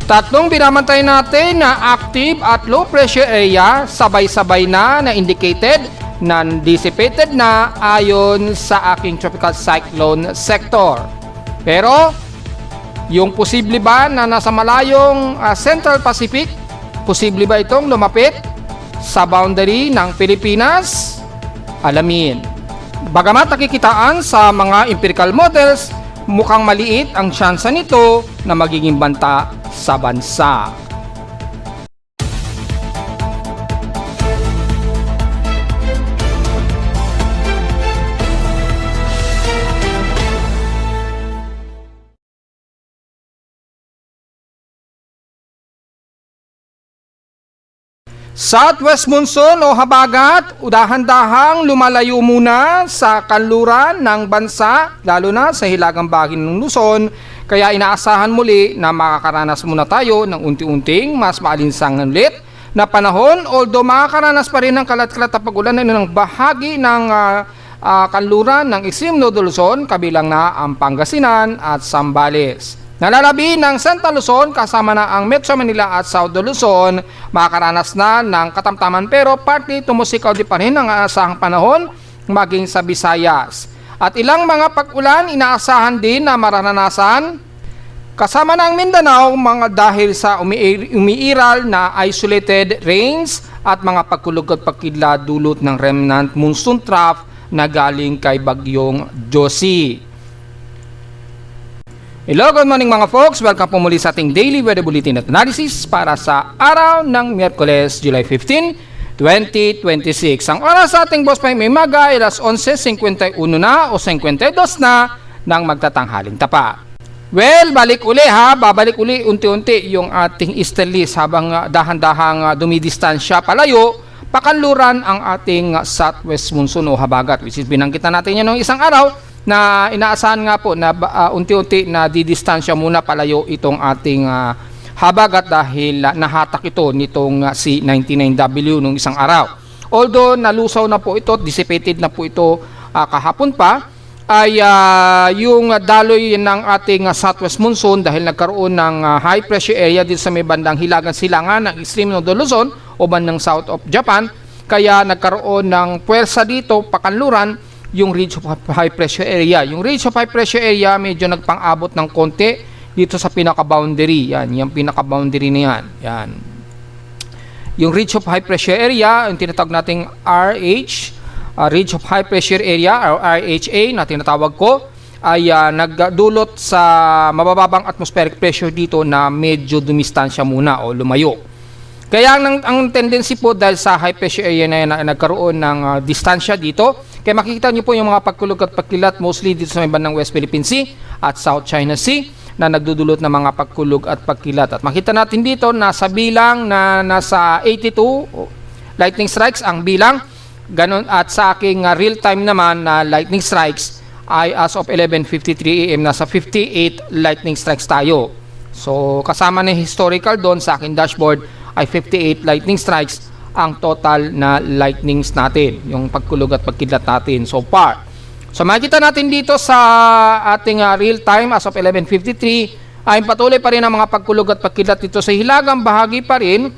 Tatlong binamantay natin na active at low pressure area sabay-sabay na indicated na dissipated na ayon sa aking tropical cyclone sector. Pero yung posible ba na nasa malayong Central Pacific, posible ba itong lumapit sa boundary ng Pilipinas? Alamin. Bagamat nakikitaan sa mga empirical models, mukhang maliit ang tsansa nito na magiging banta sa bansa. Southwest monsoon o habagat, dahan-dahang lumalayo muna sa kanluran ng bansa, lalo na sa hilagang bahagi ng Luzon, kaya inaasahan muli na makakaranas muna tayo ng unti-unting mas maalinsangan ulit na panahon, although makakaranas pa rin ng kalat-kalat na pag-ulan ng bahagi ng kanluran ng Extreme Northern Luzon, kabilang na ang Pangasinan at Zambales. Nalalabi ng Central Luzon kasama na ang Metro Manila at Southern Luzon, makakaranas na ng katamtaman pero partly tumusikaw di pa rin ang aasahang panahon maging sa Visayas. At ilang mga pag-ulan inaasahan din na mararanasan kasama ng Mindanao mga dahil sa umiiral na isolated rains at mga pagkulog at pagkidlat dulot ng remnant monsoon trough na galing kay Bagyong Josie. Hello, good morning mga folks. Welcome po muli sa ating daily weather bulletin at analysis para sa araw ng Miyerkules, July 15, 2026. Ang oras sa ating boss may maga ay alas 11:51 na o 52 na ng magtatanghaling tapa. Well, babalik uli unti-unti yung ating easterlies habang dahan-dahang dumidistansya palayo, pakanluran ang ating southwest monsoon o habagat, which is binanggitan natin yan ng isang araw na inaasahan nga po na unti-unti na didistansya muna palayo itong ating habagat dahil nahatak ito nitong C99W nung isang araw. Although nalusaw na po ito, dissipated na po ito kahapon pa, ay yung daloy ng ating southwest monsoon dahil nagkaroon ng high pressure area dito sa may bandang hilagang silangan ng Extreme Northern Luzon o bandang south of Japan, kaya nagkaroon ng puwersa dito pakanluran yung ridge of high pressure area. Yung ridge of high pressure area medyo nagpang-abot ng konti dito sa pinaka-boundary. Yan, yung pinaka-boundary na yan. Yan. Yung ridge of high pressure area, yung tinatawag nating RH, ridge of high pressure area or RHA na tinatawag ko, ay nagdulot sa mabababang atmospheric pressure dito na medyo dumistansya muna o lumayo. Kaya ang tendency po dahil sa high pressure area na yan na nagkaroon ng distansya dito, kaya makikita nyo po yung mga pagkulog at pagkilat mostly dito sa may bandang West Philippine Sea at South China Sea na nagdudulot ng mga pagkulog at pagkilat. At makita natin dito nasa bilang na nasa 82 lightning strikes ang bilang. Ganon, at sa aking real time naman na lightning strikes ay as of 11:53 AM nasa 58 lightning strikes tayo. So kasama na historical doon sa aking dashboard ay 58 lightning strikes ang total na lightnings natin, yung pagkulog at pagkidlat natin so far. So makikita natin dito sa ating real time as of 11:53 ay patuloy pa rin ang mga pagkulog at pagkidlat dito sa hilagang bahagi pa rin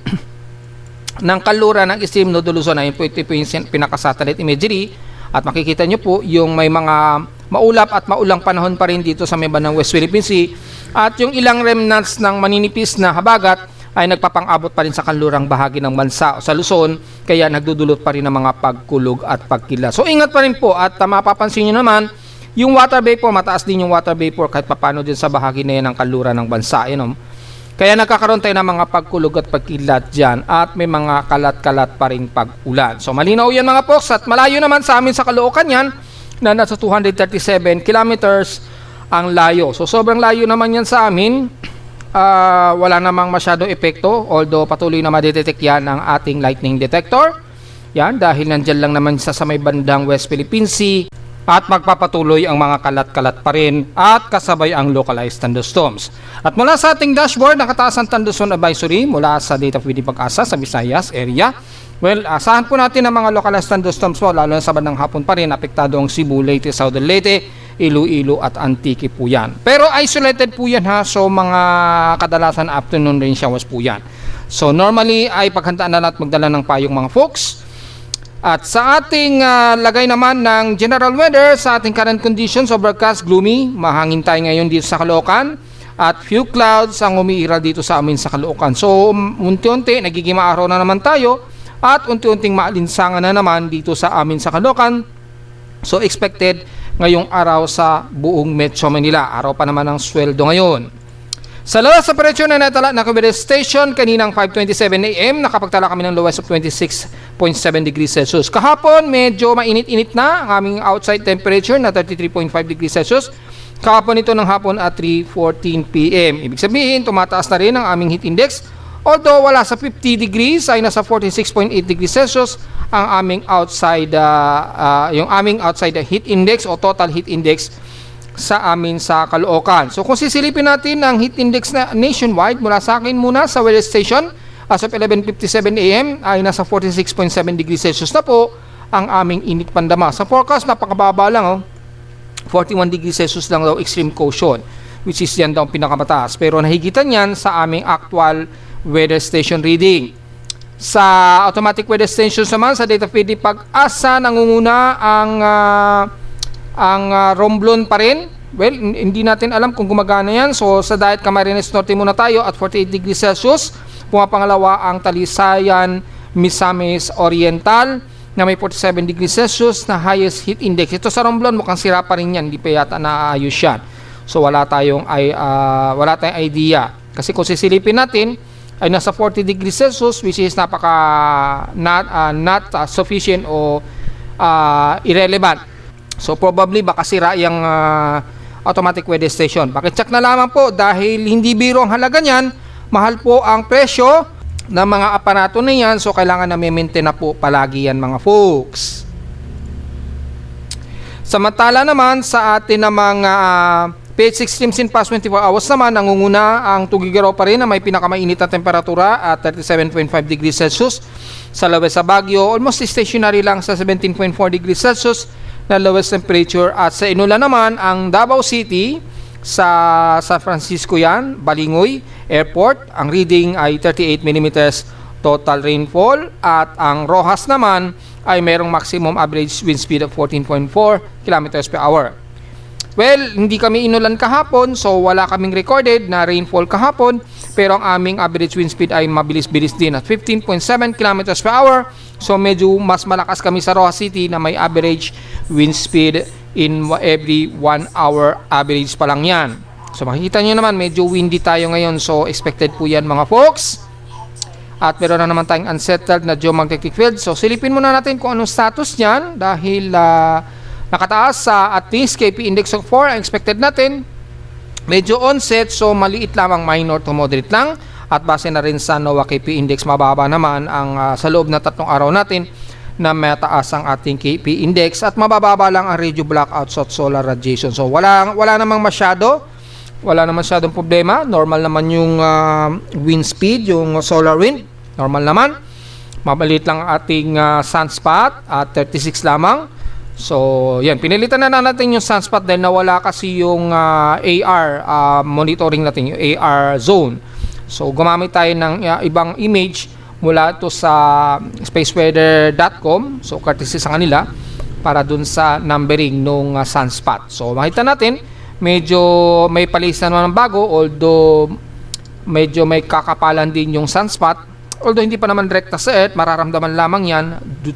ng kanluran ng Extreme Northern Luzon. Ito po yung pinaka-satellite imagery at makikita nyo po yung may mga maulap at maulang panahon pa rin dito sa may bandang West Philippine Sea at yung ilang remnants ng maninipis na habagat ay nagpapang-abot pa rin sa kanlurang bahagi ng bansa o sa Luzon, kaya nagdudulot pa rin ng mga pagkulog at pagkilat. So ingat pa rin po at mapapansin nyo naman yung water vapor, mataas din yung water vapor kahit papano din sa bahagi na yan ng kanluran ng bansa. Kaya nagkakaroon tayo ng mga pagkulog at pagkilat dyan at may mga kalat-kalat pa rin pag-ulan. So malinaw yan mga folks at malayo naman sa amin sa Caloocan yan na nasa 237 kilometers ang layo. So sobrang layo naman yan sa amin. Wala namang masyadong epekto, although patuloy na madetect yan ng ating lightning detector. Yan, dahil nandyan lang naman sa may bandang West Philippine Sea at magpapatuloy ang mga kalat-kalat pa rin at kasabay ang localized thunderstorms. At mula sa ating dashboard, nakataas ang thunderstorm advisory mula sa Data Feed Pag-asa sa Visayas area. Well, asahan po natin ang mga localized thunderstorms po, lalo na sa bandang hapon pa rin, apektado ang Cebu, Leyte, Southern Leyte, Iloilo at Antique po yan. Pero isolated po yan ha. So mga kadalasan afternoon rain showers po yan. So normally ay paghandaan na natin magdala ng payong mga folks. At sa ating lagay naman ng general weather, sa ating current conditions, overcast, gloomy, mahangin tayo ngayon dito sa Caloocan. At few clouds ang umiiral dito sa amin sa Caloocan. So unti-unti nagiging maaraw na naman tayo. At unti-unting maalinsangan na naman dito sa amin sa Caloocan. So expected ngayong araw sa buong Metro Manila. Araw pa naman ng sweldo ngayon. Sa lowest temperature na natala na weather station kaninang 5:27 AM, nakapagtala kami ng lowest of 26.7 degrees Celsius. Kahapon medyo mainit-init na ang aming outside temperature na 33.5 degrees Celsius. Kahapon ito ng hapon at 3:14 PM. Ibig sabihin tumataas na rin ang aming heat index. Although wala sa 50 degrees ay nasa 46.8 degrees Celsius ang aming outside yung aming outside heat index o total heat index sa amin sa Caloocan. So kung sisilipin natin ang heat index na nationwide mula sa akin muna sa weather station as of 11:57 AM ay nasa 46.7 degrees Celsius na po ang aming init pandama. Sa forecast napakababa lang 41 degrees Celsius lang daw extreme caution, which is yan daw pinakamataas. Pero nahigitan yan sa aming actual weather station reading. Sa automatic weather stations naman sa data feed Pag-asa nangunguna ang Romblon pa rin. Well, hindi natin alam kung gumagana yan. So sa Diet Camarines Norte muna tayo at 48 degrees Celsius. Pumapangalawa ang Talisayan Misamis Oriental na may 47 degrees Celsius na highest heat index. Ito sa Romblon mukhang sira pa rin yan, hindi pa yata naayos yan. So wala tayong idea. Kasi kung sisilipin natin ay nasa 40 degrees Celsius, which is not sufficient o irrelevant. So probably baka sira yung automatic weather station. Pakicheck na lamang po dahil hindi biro ang halaga niyan, mahal po ang presyo ng mga aparato na yan, so kailangan na maintain na po palagi yan mga folks. Samantala naman sa atin namang PH extremes in past 24 hours naman, nangunguna ang Tugigaraw pa rin na may pinakamainit na temperatura at 37.5 degrees Celsius. Sa lowest sa Baguio, almost stationary lang sa 17.4 degrees Celsius na lowest temperature. At sa Inula naman, ang Davao City, sa San Francisco yan, Balingoy Airport, ang reading ay 38 mm total rainfall. At ang Rojas naman ay mayroong maximum average wind speed of 14.4 km per hour. Well, hindi kami inulan kahapon, so wala kaming recorded na rainfall kahapon, pero ang aming average wind speed ay mabilis-bilis din at 15.7 km per hour. So medyo mas malakas kami sa Rojas City na may average wind speed in every 1 hour average pa lang yan. So makikita nyo naman medyo windy tayo ngayon, so expected po yan mga folks. At meron na naman tayong unsettled na geomagnetic field. So silipin muna natin kung anong status niyan dahil nakataas sa at least KP index of 4 ang expected natin. Medyo onset, so maliit lamang, minor to moderate lang. At base na rin sa NOAA KP index, mababa naman ang sa loob na 3 araw natin na mataas ang ating KP index at mabababa lang ang radio blackouts at solar radiation. So wala namang masyadong problema. Normal naman yung wind speed, yung solar wind, normal naman. Mabaliit lang ang ating sunspot at 36 lamang. So, yan. Pinilitan na natin yung sunspot dahil nawala kasi yung AR monitoring natin, yung AR zone. So, gumamit tayo ng ibang image mula to sa spaceweather.com. So, courtesy sa kanila para dun sa numbering nung sunspot. So, makita natin, medyo may palis na naman bago, although medyo may kakapalan din yung sunspot. Although hindi pa naman direkta sa Earth, mararamdaman lamang yan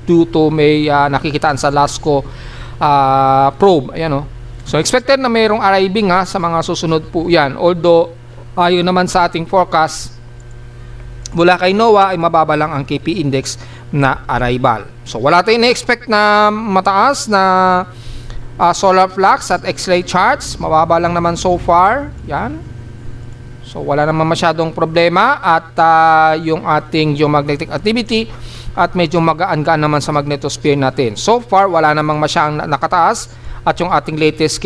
due to may nakikitaan sa LASCO probe. Ayan, So expected na mayroong arriving sa mga susunod po yan. Although ayon naman sa ating forecast, mula kay NOAA ay mababa lang ang KP index na arrival. So wala tayong na-expect na mataas na solar flux at X-ray charts. Mababa lang naman so far. Yan. So wala naman masyadong problema at yung ating geomagnetic activity at medyo magaan-gaan naman sa magnetosphere natin. So far wala namang masyadong nakataas at yung ating latest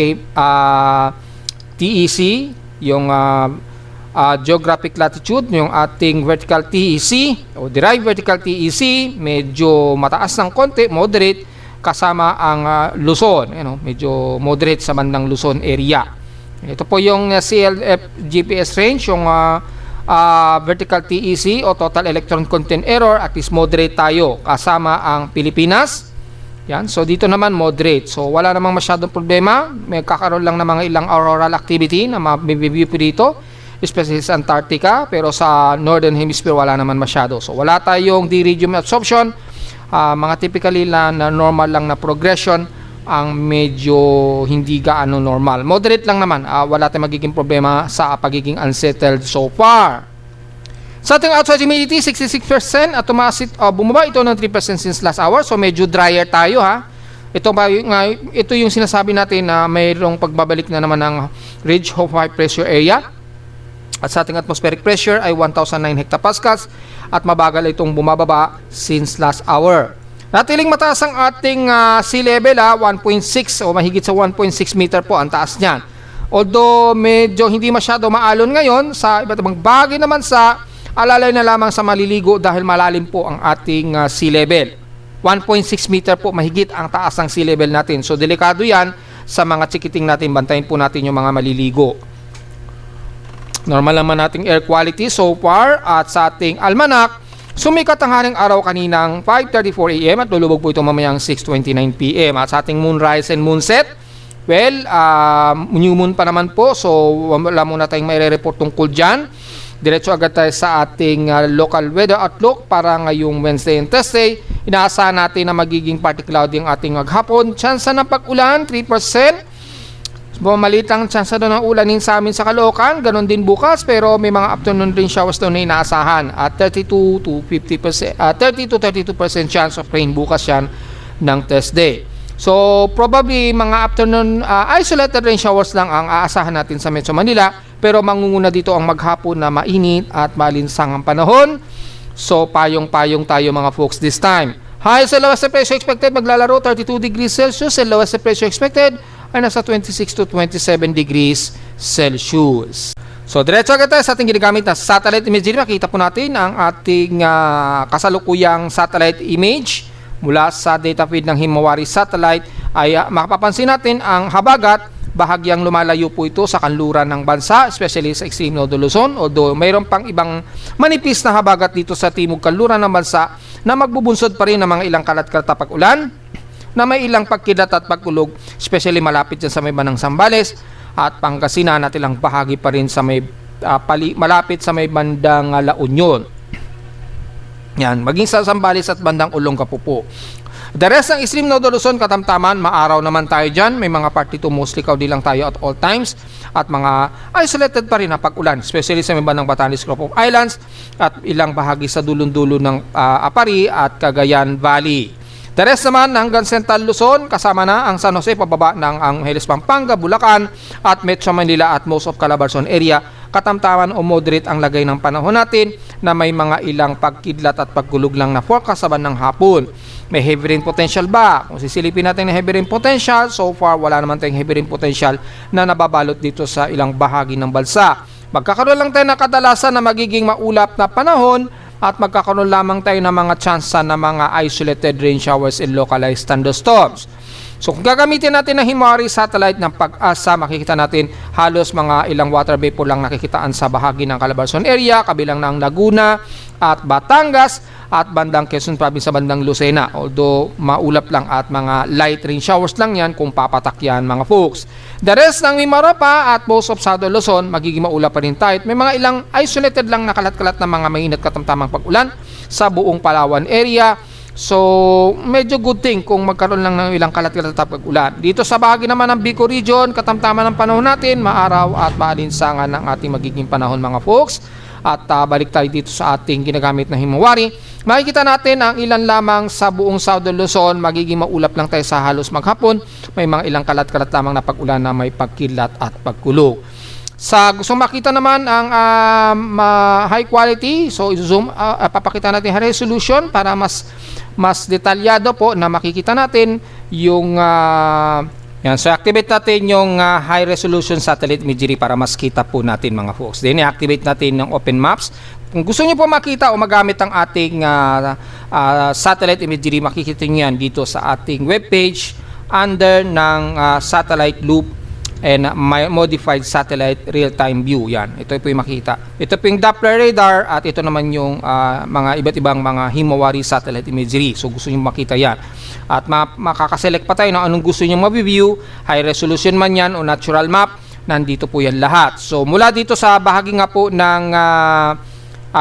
TEC, yung geographic latitude, yung ating vertical TEC o derived vertical TEC, medyo mataas ng konti, moderate. kasama ang Luzon. Medyo moderate sa bandang Luzon area. Ito po yung CLF GPS range, yung vertical TEC o total electron content error, at least moderate tayo kasama ang Pilipinas. Yan. So dito naman moderate. So wala namang masyadong problema. May kakaroon lang ng mga ilang auroral activity na mabibigay po dito, especially sa Antarctica, pero sa Northern Hemisphere wala naman masyado. So wala tayong D-radium absorption. Mga typically na normal lang na progression ang medyo hindi gaano normal. Moderate lang naman. Wala tayong magiging problema sa pagiging unsettled so far. Sa ating outside humidity, 66% at bumaba ito ng 3% since last hour. So medyo drier tayo ha. Ito yung sinasabi natin na mayroong pagbabalik na naman ng ridge of high pressure area. At sa ating atmospheric pressure ay 1,009 hectopascals at mabagal itong bumababa since last hour. Natiling mataas ang ating sea level 1.6 o mahigit sa 1.6 meter po ang taas niyan. Although medyo hindi masyado maalon ngayon sa iba't ibang bahagi naman sa alalay na lamang sa maliligo dahil malalim po ang ating sea level. 1.6 meter po mahigit ang taas ng sea level natin. So delikado yan sa mga chikiting natin. Bantayin po natin yung mga maliligo. Normal naman nating air quality so far at sa ating almanac, sumikat ang haring araw kaninang 5:34 AM at lulubog po ito mamayang 6:29 PM. At sa ating moonrise and moonset, well, new moon pa naman po, so wala muna tayong may report tungkol dyan. Diretso agad tayo sa ating local weather outlook para ngayong Wednesday and Thursday. Inaasahan natin na magiging partly cloudy ang ating maghapon. Tsansa ng pag-ulan, 3%. Maliit ang tsansa doon ng ulanin sa amin sa Caloocan. Ganon din bukas, pero may mga afternoon rain showers doon na inaasahan. At 30 to 32% chance of rain bukas yan ng Thursday. So, probably mga afternoon isolated rain showers lang ang aasahan natin sa Metro Manila. Pero mangunguna dito ang maghapon na mainit at malinsang ang panahon. So, payong-payong tayo mga folks this time. Highest and lowest pressure expected maglalaro 32 degrees Celsius and lowest pressure expected ay nasa 26 to 27 degrees Celsius. So, diretso agad tayo sa ating ginagamit na satellite imagery. Makita po natin ang ating kasalukuyang satellite image mula sa data feed ng Himawari Satellite. Ay makapapansin natin ang habagat. Bahagyang lumalayo po ito sa kanluran ng bansa, especially sa extreme Northern Luzon. Although mayroon pang ibang manipis na habagat dito sa timog kanluran ng bansa na magbubunsod pa rin ng mga ilang kalat-kalat na pag-ulan, na may ilang pagkilat at pagkulog, especially malapit dyan sa may bandang Zambales at Pangasinan at ilang bahagi pa rin sa may malapit sa may bandang La Union. Yan, maging sa Zambales at bandang Olongapo po. The rest ng extreme Northern Luzon, katamtaman, maaraw naman tayo dyan. May mga part dito mostly cloudy lang tayo at all times. At mga isolated pa rin na pag-ulan, especially sa may bandang Batanes Group of Islands at ilang bahagi sa dulon-dulo ng Apari at Cagayan Valley. The rest naman hanggang Central Luzon, kasama na ang San Jose, pababa ng Angeles, Pampanga, Bulacan at Metro Manila at most of Calabarzon area. Katamtaman o moderate ang lagay ng panahon natin na may mga ilang pagkidlat at pagkulog lang na forecast sa bandang hapon. May heavy rain potential ba? Kung sisilipin natin ng heavy rain potential, so far wala naman tayong heavy rain potential na nababalot dito sa ilang bahagi ng bansa. Magkakaroon lang tayo na kadalasan na magiging maulap na panahon at magkakaroon lamang tayo ng mga tsansa na mga isolated rain showers and localized thunderstorms. So kung gagamitin natin ng Himawari Satellite ng Pag-asa, makikita natin halos mga ilang water vapor lang nakikitaan sa bahagi ng Calabarzon area, kabilang ng Laguna at Batangas at bandang Quezon Province sa bandang Lucena. Although maulap lang at mga light rain showers lang yan kung papatak yan mga folks. The rest ng Mimaropa at most of Southern Luzon, magiging maulap pa rin tayo. May mga ilang isolated lang na kalat-kalat na mga mainit katamtamang pag-ulan sa buong Palawan area. So, medyo good thing kung magkaroon lang ng ilang kalat-kalat na pag-ulan. Dito sa bahagi naman ng Bicol Region, katamtaman ng panahon natin, maaraw at maalinsangan ng ating magiging panahon mga folks. At balik tayo dito sa ating ginagamit na Himawari. Makikita natin ang ilan lamang sa buong Southern Luzon, magiging maulap lang tayo sa halos maghapon. May mga ilang kalat-kalat lamang na pag-ulan na may pagkilat at pagkulog. Sa gusto makita naman ang high quality, so i-zoom, papakita natin high resolution para mas detalyado po na makikita natin yung Yan, so activate natin yung high resolution satellite imagery para mas kita po natin mga folks. Then i-activate natin ng Open Maps. Kung gusto niyo po makita o magamit ang ating satellite imagery, makikita niyo yan dito sa ating webpage under ng satellite loop and modified satellite real-time view. Yan, ito po yung makita. Ito po yung Doppler radar at ito naman yung mga iba't ibang mga Himawari satellite imagery. So gusto niyo makita yan. At makakaselect pa tayo ng anong gusto niyo ma-view, high resolution man yan o natural map, nandito po yan lahat. So mula dito sa bahagi nga po ng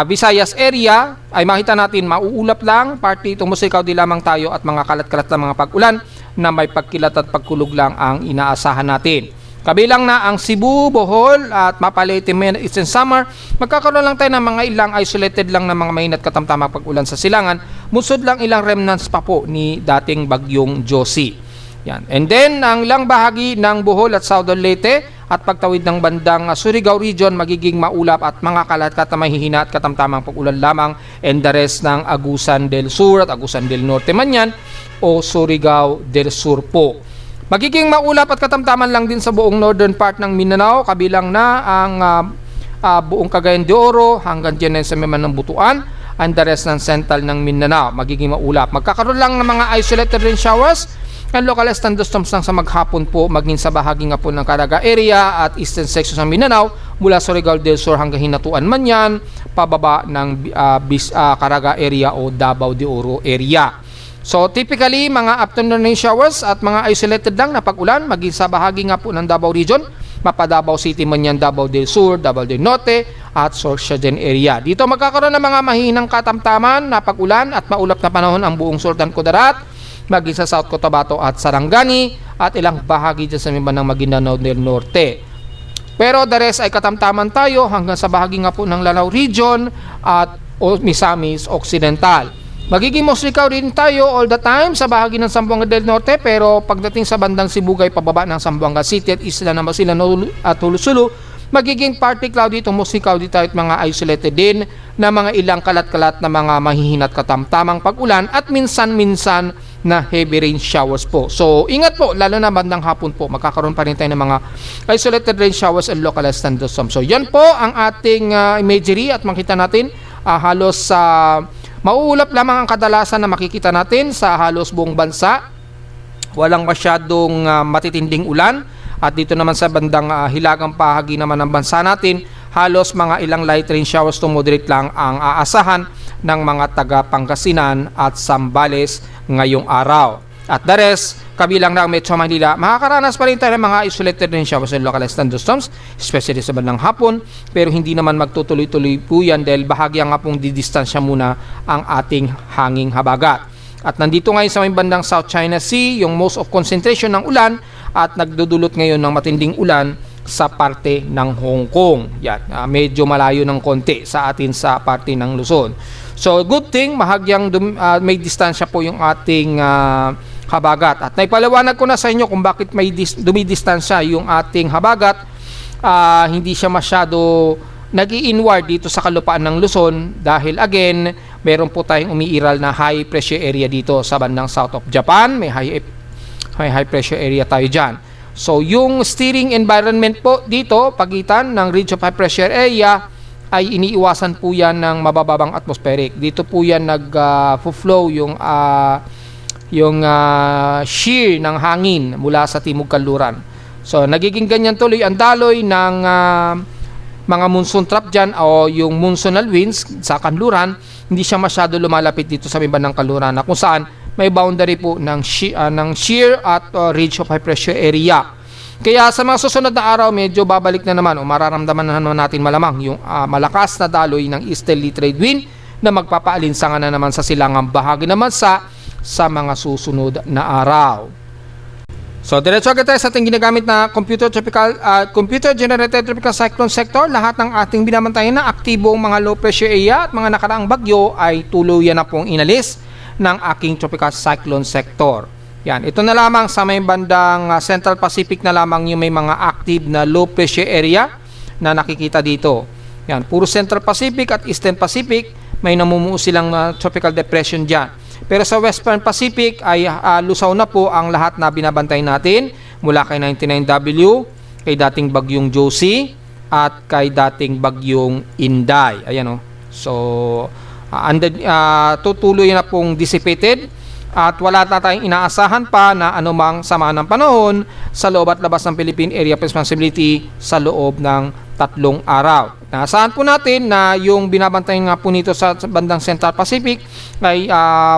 Visayas area ay makita natin mauulap lang, partly tumusikaw di lamang tayo at mga kalat-kalat na mga pag-ulan na may pagkilat at pagkulog lang ang inaasahan natin. Kabilang na ang Cebu, Bohol at Mapalete, Eastern Samar. Magkakaroon lang tayo ng mga ilang isolated lang na mga mainat katamtamang pag-ulan sa silangan. Musod lang ilang remnants pa po ni dating bagyong Josie. Yan. And then, ang ilang bahagi ng Bohol at Southern Leyte at pagtawid ng bandang Surigao region magiging maulap at mga kalat-kat na mahihina at katamtamang pag-ulan lamang, and the rest ng Agusan del Sur at Agusan del Norte man yan o Surigao del Sur po. Magiging maulap at katamtaman lang din sa buong northern part ng Mindanao, kabilang na ang buong Cagayan de Oro hanggang dyan sa Meman ng Butuan, and the rest ng central ng Mindanao magiging maulap. Magkakaroon lang ng mga isolated rain showers and localized thunderstorms lang sa maghapon po, maging sa bahagi nga po ng Caraga area at eastern section ng Mindanao mula sa Surigao del Sur hanggang Hinatuan man yan, pababa ng Caraga area o Davao de Oro area. So typically mga afternoon rain showers at mga isolated lang na pag-ulan maging sa bahagi nga po ng Davao region, mapa Davao City man yan, Davao del Sur, Davao del Norte at Sorsogon area. Dito magkakaroon ng mga mahinang katamtaman na pag-ulan at maulap na panahon ang buong Sultan Kudarat, maging sa South Cotabato at Sarangani at ilang bahagi dyan sa ng Maguindanao del Norte. Pero the rest ay katamtaman tayo hanggang sa bahagi nga po ng Lanao region at Misamis Occidental. Magiging musikaw rin tayo all the time sa bahagi ng Zamboanga del Norte, pero pagdating sa bandang Sibugay pababa ng Zamboanga City at Isla ng Basilan at Hulusulu, magiging partly cloudy, musikaw dito at mga isolated din na mga ilang kalat-kalat na mga mahihinat katamtamang pag-ulan at minsan-minsan na heavy rain showers po. So ingat po, lalo na bandang hapon po, magkakaroon pa rin tayo ng mga isolated rain showers and localized thunderstorms. So yan po ang ating imagery at makita natin halos sa mauulap lamang ang kadalasan na makikita natin sa halos buong bansa. Walang masyadong matitinding ulan. At dito naman sa bandang hilagang bahagi naman ng bansa natin, halos mga ilang light rain showers to moderate lang ang aasahan ng mga taga Pangasinan at Zambales ngayong araw. At the rest, kabilang na ang Metro Manila, makakaranas pa rin tayo ng mga isolated rain showers and localized thunderstorms, especially sa bandang hapon, pero hindi naman magtutuloy-tuloy po yan dahil bahagya nga pong didistansya muna ang ating hanging habagat. At nandito ngayon sa may bandang South China Sea, yung most of concentration ng ulan at nagdudulot ngayon ng matinding ulan sa parte ng Hong Kong. Yan, medyo malayo ng konti sa atin sa parte ng Luzon. So good thing, mahagyang may distansya po yung ating habagat. At naipaliwanag ko na sa inyo kung bakit may dumidistansya yung ating habagat. Hindi siya masyado nag-i-inward dito sa kalupaan ng Luzon dahil again, meron po tayong umiiral na high pressure area dito sa bandang south of Japan. May high pressure area tayo dyan. So yung steering environment po dito, pagitan ng ridge of high pressure area, ay iniiwasan po yan ng mabababang atmospheric. Dito po yan nag-flow yung shear ng hangin mula sa timog kanluran. So nagiging ganyan tuloy ang daloy ng mga monsoon trap dyan o yung monsonal winds sa kanluran. Hindi siya masyado lumalapit dito sa bandang kanluran na kung saan may boundary po ng shear at ridge of high pressure area. Kaya sa mga susunod na araw, medyo babalik na naman o mararamdaman na naman natin malamang yung malakas na daloy ng easterly trade wind na magpapaalinsangan na naman sa silangang bahagi naman sa mga susunod na araw. So, diretso agad tayo sa ating ginagamit na computer-generated tropical cyclone sector. Lahat ng ating binabantayan na aktibong mga low pressure area at mga nakaraang bagyo ay tuluyan na pong inalis ng aking tropical cyclone sector. Yan, ito na lamang sa may bandang Central Pacific na lamang yung may mga active na low pressure area na nakikita dito. Yan, puro Central Pacific at Eastern Pacific may namumuo silang tropical depression dyan. Pero sa Western Pacific ay lusaw na po ang lahat na binabantay natin mula kay 99W, kay dating bagyong Josie, at kay dating bagyong Inday. Ayan, oh. So, tutuloy na pong dissipated at wala na tayong inaasahan pa na anumang sama ng panahon sa loob at labas ng Philippine Area of Responsibility sa loob ng 3 araw. Naasahan po natin na yung binabantayan nga po nito sa bandang Central Pacific ay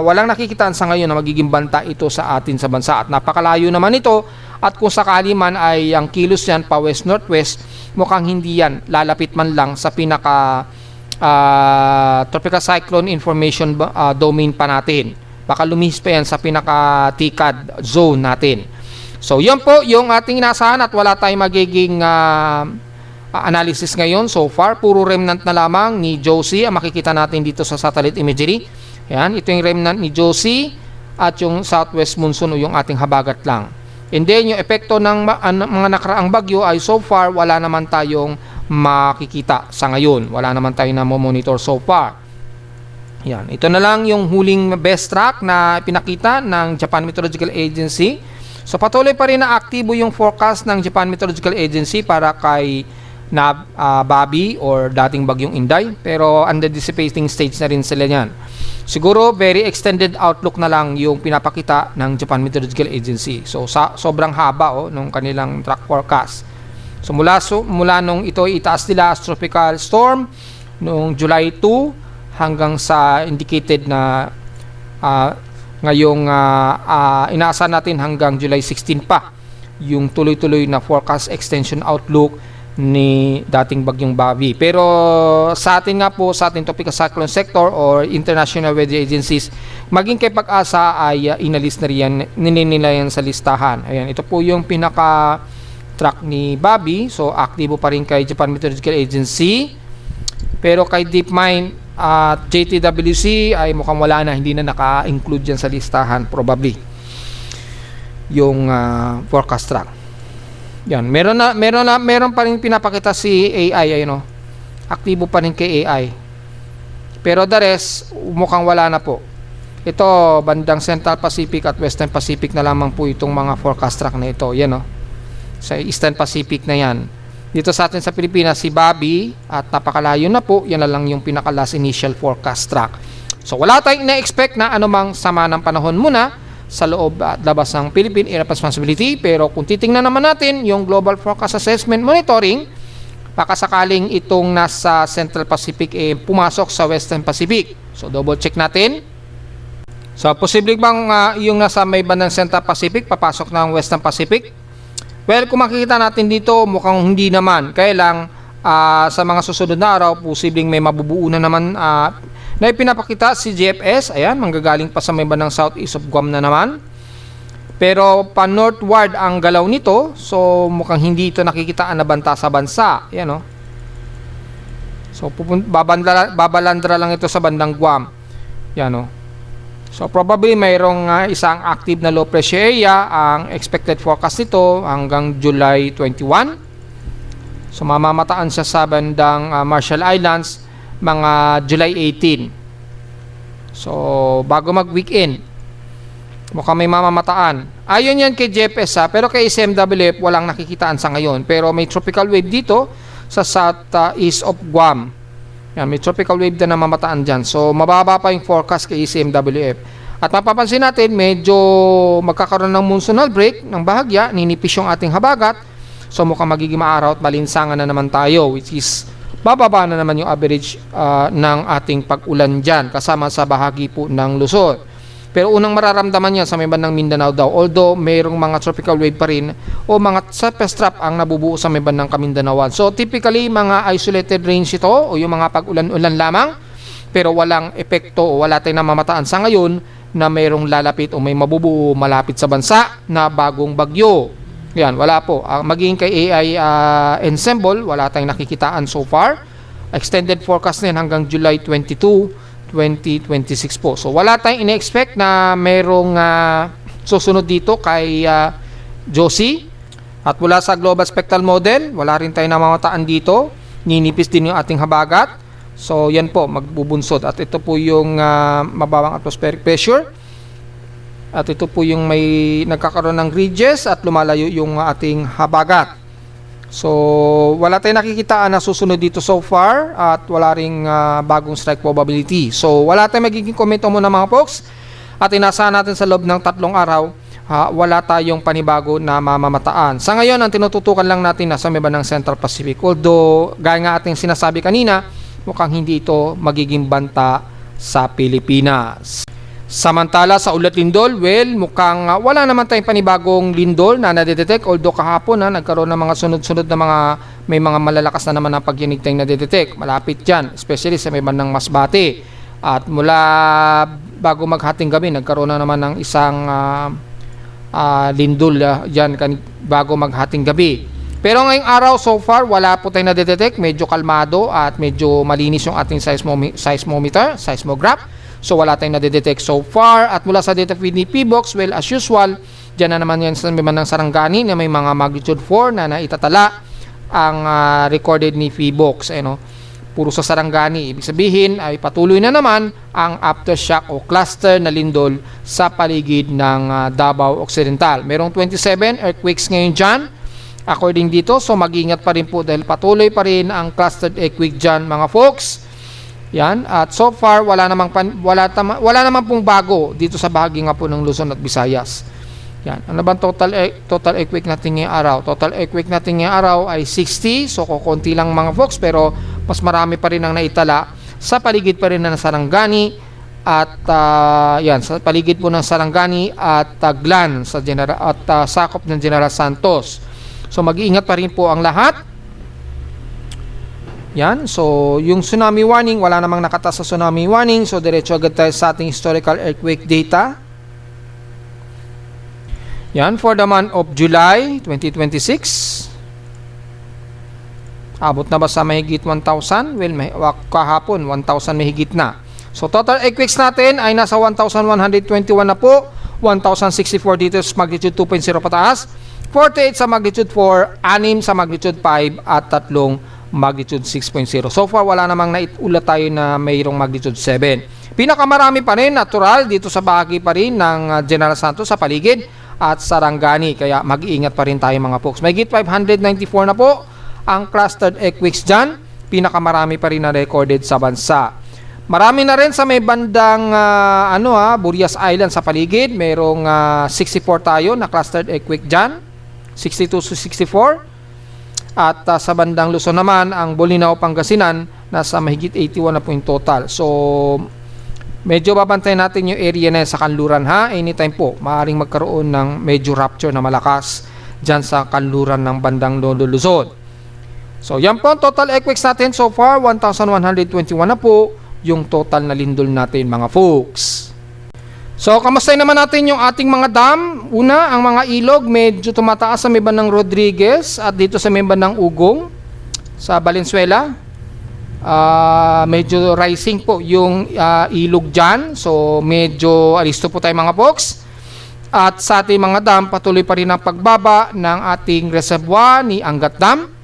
walang nakikitaan sa ngayon na magiging banta ito sa atin sa bansa at napakalayo naman ito at kung sakali man ay ang kilos yan pa west-northwest, mukhang hindi yan lalapit man lang sa pinaka tropical cyclone information domain pa natin. Baka lumihis pa yan sa pinaka-TCAD zone natin. So, yan po yung ating inasahan at wala tayong magiging analysis ngayon. So far, puro remnant na lamang ni Josie ang makikita natin dito sa satellite imagery. Yan, ito yung remnant ni Josie at yung southwest monsoon o yung ating habagat lang. And then, yung epekto ng mga nakaraang bagyo ay so far, wala naman tayong makikita sa ngayon. Wala naman tayong na-monitor so far. Yan, ito na lang yung huling best track na pinakita ng Japan Meteorological Agency. So patuloy pa rin na aktibo yung forecast ng Japan Meteorological Agency para kay Babi or dating bagyong Inday, pero under dissipating stage na rin sila niyan. Siguro very extended outlook na lang yung pinapakita ng Japan Meteorological Agency. So sobrang haba nung kanilang track forecast. So mula nung ito itaas nila as tropical storm noong July 2 hanggang sa indicated na ngayong inaasahan natin hanggang July 16 pa yung tuloy-tuloy na forecast extension outlook ni dating bagyong Babi. Pero sa atin nga po, sa ating tropical cyclone sector or international weather agencies, maging kay Pag-asa ay inalis na riyan, nininila yan sa listahan. Ayan, ito po yung pinaka track ni Babi. So aktibo pa rin kay Japan Meteorological Agency. Pero kay DeepMind at JTWC ay mukhang wala na, hindi na naka-include dyan sa listahan probably yung forecast track. Yan, meron pa rin pinapakita si AI, ayun, aktibo pa rin kay AI. Pero the rest mukhang wala na po. Ito bandang Central Pacific at Western Pacific na lamang po itong mga forecast track na ito. Yan, sa Eastern Pacific na yan. Dito sa atin sa Pilipinas, si Babi at napakalayo na po, yan na lang yung pinaka-last initial forecast track. So wala tayong na-expect na anumang sama ng panahon muna sa loob at labas ng Philippine Area of Responsibility. Pero kung titingnan naman natin yung Global Forecast Assessment Monitoring, baka sakaling itong nasa Central Pacific pumasok sa Western Pacific. So double check natin. So posible bang yung nasa may bandang Central Pacific papasok ng Western Pacific? Well, kung makikita natin dito, mukhang hindi naman. Kaya lang, sa mga susunod na araw, posibleng may mabubuo na naman na ipinapakita si GFS. Ayan, manggagaling pa sa may bandang southeast of Guam na naman. Pero pa-northward ang galaw nito, so mukhang hindi ito nakikitaan na banta sa bansa. Ayan, So, babalandra lang ito sa bandang Guam. Ayan, So probably mayroong isang active na low pressure area ang expected forecast nito hanggang July 21. So mamamataan siya sa bandang Marshall Islands mga July 18. So bago mag-weekend, mukhang may mamamataan. Ayon yan kay JFS pero kay SMWF walang nakikitaan sa ngayon. Pero may tropical wave dito sa southeast of Guam. Yan, may tropical wave na namamataan dyan. So, mababa pa yung forecast kay ECMWF. At mapapansin natin, medyo magkakaroon ng monsoonal break ng bahagya, ninipis yung ating habagat. So, mukhang magiging maaraw at balinsangan na naman tayo, which is bababa na naman yung average ng ating pag-ulan dyan, kasama sa bahagi po ng Luzon. Pero unang mararamdaman yan sa may bandang Mindanao daw. Although mayroong mga tropical wave pa rin o mga surface trap ang nabubuo sa may bandang Kamindanaoan. So typically mga isolated rains ito o yung mga pag-ulan-ulan lamang. Pero walang epekto o wala tayong namamataan sa ngayon na mayroong lalapit o may mabubuo malapit sa bansa na bagong bagyo. Yan, wala po. Maging kay AI Ensemble, wala tayong nakikitaan so far. Extended forecast na hanggang July 22, 2026 po. So wala tayong ine-expect na merong susunod dito kay Josie. At mula sa Global Spectral Model, wala rin tayong namamataan dito. Ninipis din yung ating habagat. So yan po, magbubunsod. At ito po yung mababang atmospheric pressure. At ito po yung may nagkakaroon ng ridges at lumalayo yung ating habagat. So, wala tayong nakikitaan na susunod dito so far at wala ring bagong strike probability. So, wala tayong magiging komento muna mga folks. At inasahan natin sa loob ng 3 araw, wala tayong panibago na mamamataan. Sa ngayon, ang tinututukan lang natin nasa may bandang Central Pacific. Although, gaya nga ating sinasabi kanina, mukhang hindi ito magiging banta sa Pilipinas. Samantala sa ulat lindol, well, mukhang wala naman tayong panibagong lindol na nadedetect. Although kahapon nagkaroon ng mga sunod-sunod na may mga malalakas na naman ang pagyanig tayong nadedetect. Malapit dyan, especially sa may bandang Masbate. At mula bago maghating gabi, nagkaroon na naman ng isang lindol dyan bago maghating gabi. Pero ngayong araw, so far, wala po tayong nadedetect. Medyo kalmado at medyo malinis yung ating seismograph. So wala tayong nadedetect so far. At mula sa data feed ni PBOX, well, as usual, dyan na naman yan sa may ng Sarangani na may mga magnitude 4 na naitatala ang recorded ni PBOX. Puro sa Sarangani. Ibig sabihin ay patuloy na naman ang aftershock o cluster na lindol sa paligid ng Davao Occidental. Merong 27 earthquakes ngayon dyan. According dito, so mag-ingat pa rin po dahil patuloy pa rin ang clustered earthquake dyan mga folks. Yan, at so far wala namang pong bago dito sa bahagi nga po ng Luzon at Visayas. Yan, ano bang total earthquake natin ngayong araw? Total earthquake natin ngayong araw ay 60, so kukunti lang mga folks, pero mas marami pa rin ang naitala sa paligid pa rin ng Sarangani at yan, sa paligid po ng Sarangani at Taglan sa sakop ng General Santos. So mag-iingat pa rin po ang lahat. Yan, so yung tsunami warning, wala namang nakataas sa tsunami warning. So diretso agad tayo sa ating historical earthquake data. Yan, for the month of July 2026. Abot na ba sa mahigit 1,000? Well, kahapon 1,000 mahigit na. So total earthquakes natin ay nasa 1,121 na po. 1,064 dito sa magnitude 2.0 pataas. 48 sa magnitude 4, 6 sa magnitude 5 at 3 magnitude 6.0. So far wala namang naulat tayo na mayroong magnitude 7. Pinakamarami pa rin natural dito sa bahagi pa rin ng General Santos sa paligid at Sarangani, kaya mag-iingat pa rin tayo mga folks. Mahigit 594 na po ang clustered earthquakes dyan. Pinakamarami pa rin na recorded sa bansa. Marami na rin sa may bandang Burias Island sa paligid. Merong 64 tayo na clustered earthquake dyan, 62 to 64. At sa bandang Luzon naman, ang Bolinao, Pangasinan, nasa mahigit 81 na po yung total. So, medyo babantayan natin yung area na sa kanluran ha. Anytime po, maaaring magkaroon ng medyo rupture na malakas dyan sa kanluran ng bandang Lolo Luzon. So, yan po ang total earthquakes natin so far. 1,121 na po yung total na lindol natin mga folks. So, kamusta naman natin yung ating mga dam? Una, ang mga ilog medyo tumataas sa may bandang Rodriguez at dito sa may bandang Ugong sa Valenzuela. Medyo rising po yung ilog dyan. So, medyo alisto po tayo mga folks. At sa ating mga dam, patuloy pa rin ang pagbaba ng ating reservoir ni Angat Dam.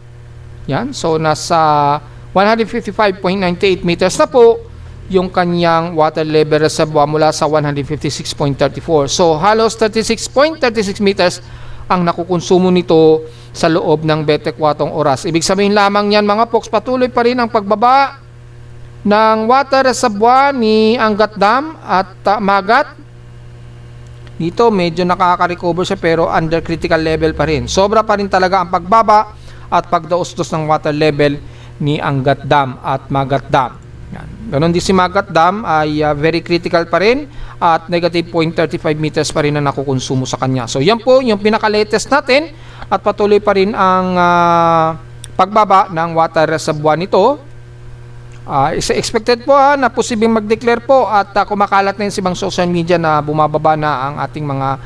Yan. So, nasa 155.98 meters na po yung kanyang water level reservoir mula sa 156.34. So, halos 36.36 meters ang nakukonsumo nito sa loob ng 24 oras. Ibig sabihin lamang yan mga folks, patuloy pa rin ang pagbaba ng water reservoir ni Angat Dam at Magat. Dito medyo nakaka-recover siya pero under critical level pa rin. Sobra pa rin talaga ang pagbaba at pagdaustos ng water level ni Angat Dam at Magat Dam. Ganon din si Magat Dam ay very critical pa rin at negative 0.35 meters pa rin na nakukonsumo sa kanya. So yan po yung pinaka-latest natin at patuloy pa rin ang pagbaba ng water reservoir nito. Is expected po na posibleng mag-declare po at kumakalat na yun sa ibang social media na bumababa na ang ating mga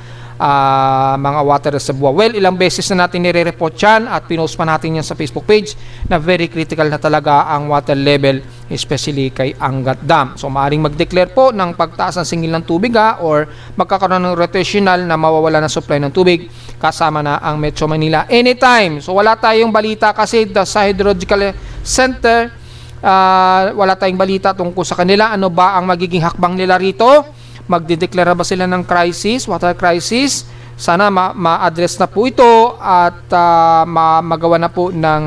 water reservoir. Well, ilang beses na natin nire-report yan at pinost pa natin yan sa Facebook page na very critical na talaga ang water level, especially kay Angat Dam. So, maaaring mag-declare po ng pagtaas ng singil ng tubig or magkakaroon ng rotational na mawawala ng supply ng tubig kasama na ang Metro Manila anytime. So, wala tayong balita kasi sa Hydrological Center, wala tayong balita tungkol sa kanila. Ano ba ang magiging hakbang nila rito? magdideklara ba sila ng crisis, water crisis? Sana ma-address na po ito at magawa na po ng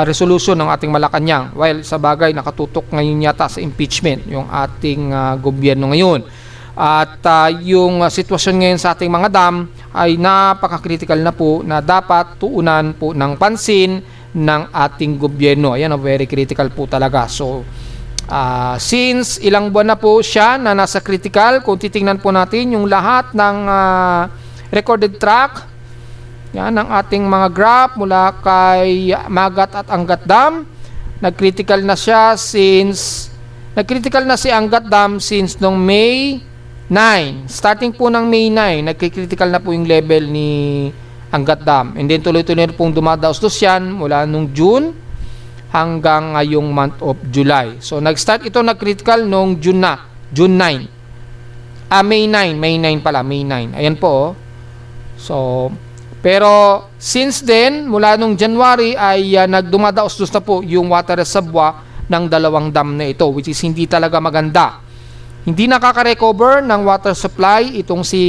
resolution ng ating Malacanang. While sa bagay nakatutok ngayon yata sa impeachment yung ating gobyerno ngayon. At yung sitwasyon ngayon sa ating mga dam ay napaka-critical na po na dapat tuunan po ng pansin ng ating gobyerno. Ayan, very critical po talaga. So, since ilang buwan na po siya na nasa critical, kung titingnan po natin yung lahat ng recorded track yan, ng ating mga graph mula kay Magat at Angat Dam, nag-critical na siya since nag-critical na si Angat Dam since nung May 9. Starting po ng May 9, nag-critical na po yung level ni Angat Dam. And then tuloy-tuloy na pong dumadaos-dos yan mula nung June hanggang ngayong month of July. So nag-start ito nag-critical nung June 9. May 9 pala, May 9. Ayan po. Oh. So pero since then, mula nung January ay nagdumadaos-dos na po yung water reservoir ng dalawang dam na ito, which is hindi talaga maganda. Hindi nakaka-recover ng water supply itong si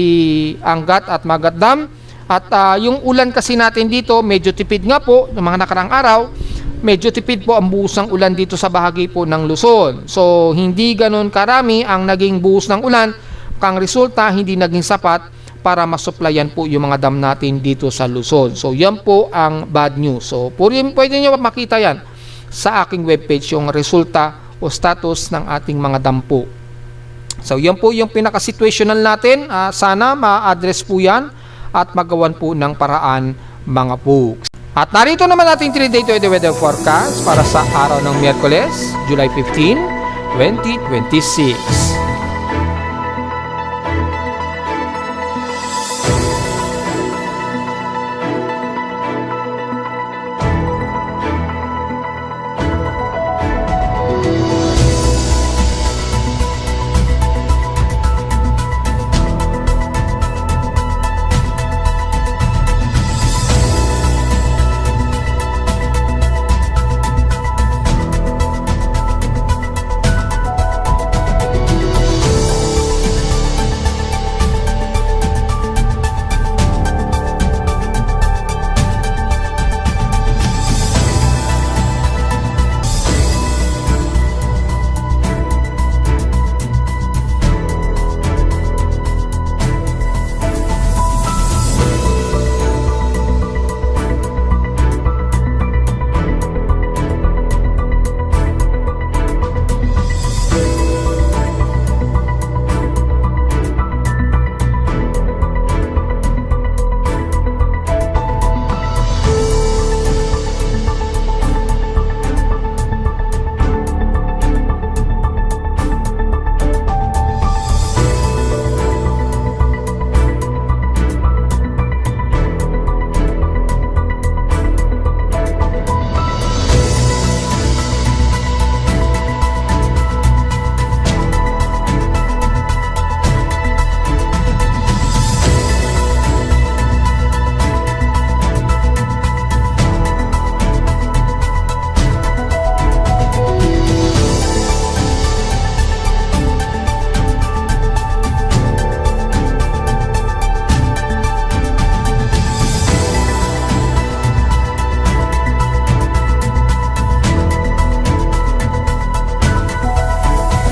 Angat at Magat Dam. At yung ulan kasi natin dito, medyo tipid nga po ng mga nakarang araw. Medyo tipid po ang buhos ng ulan dito sa bahagi po ng Luzon. So, hindi ganun karami ang naging buhos ng ulan. Kang resulta, hindi naging sapat para masuplayan po yung mga dam natin dito sa Luzon. So, yan po ang bad news. So, pwede nyo makita yan sa aking webpage, yung resulta o status ng ating mga dam po. So, yan po yung pinaka-situational natin. Sana ma-address po yan at magawan po ng paraan mga folks. At narito naman natin 3-day weather forecast para sa araw ng Miyerkules, July 15, 2026.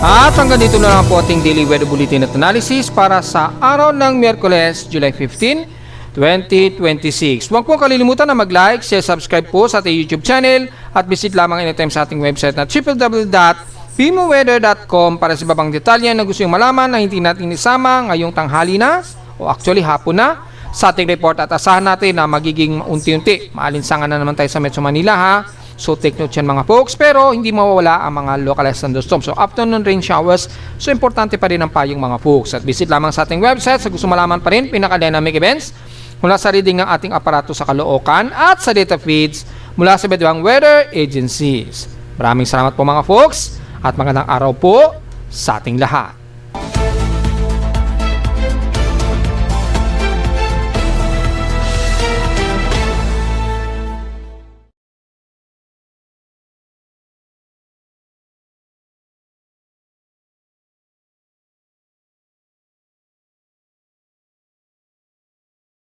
At hanggang dito na lang po ating daily weather bulletin at analysis para sa araw ng Miyerkules, July 15, 2026. Huwag po kalilimutan na mag-like, share, subscribe po sa ating YouTube channel at visit lamang anytime sa ating website na www.pimoweather.com para sa ibang detalye na gusto yung malaman na hindi natin isama ngayong tanghali na o actually hapon na sa ating report at asahan natin na magiging unti-unti. Maalinsangan na naman tayo sa Metro Manila ha. So take note yan mga folks, pero hindi mawawala ang mga localized thunderstorms. So afternoon rain showers, so importante pa rin ang payong mga folks. At visit lamang sa ating website sa gusto malaman pa rin pinaka-dynamic events mula sa reading ng ating aparato sa Caloocan at sa data feeds mula sa iba't ibang weather agencies. Maraming salamat po mga folks at magandang araw po sa ating lahat.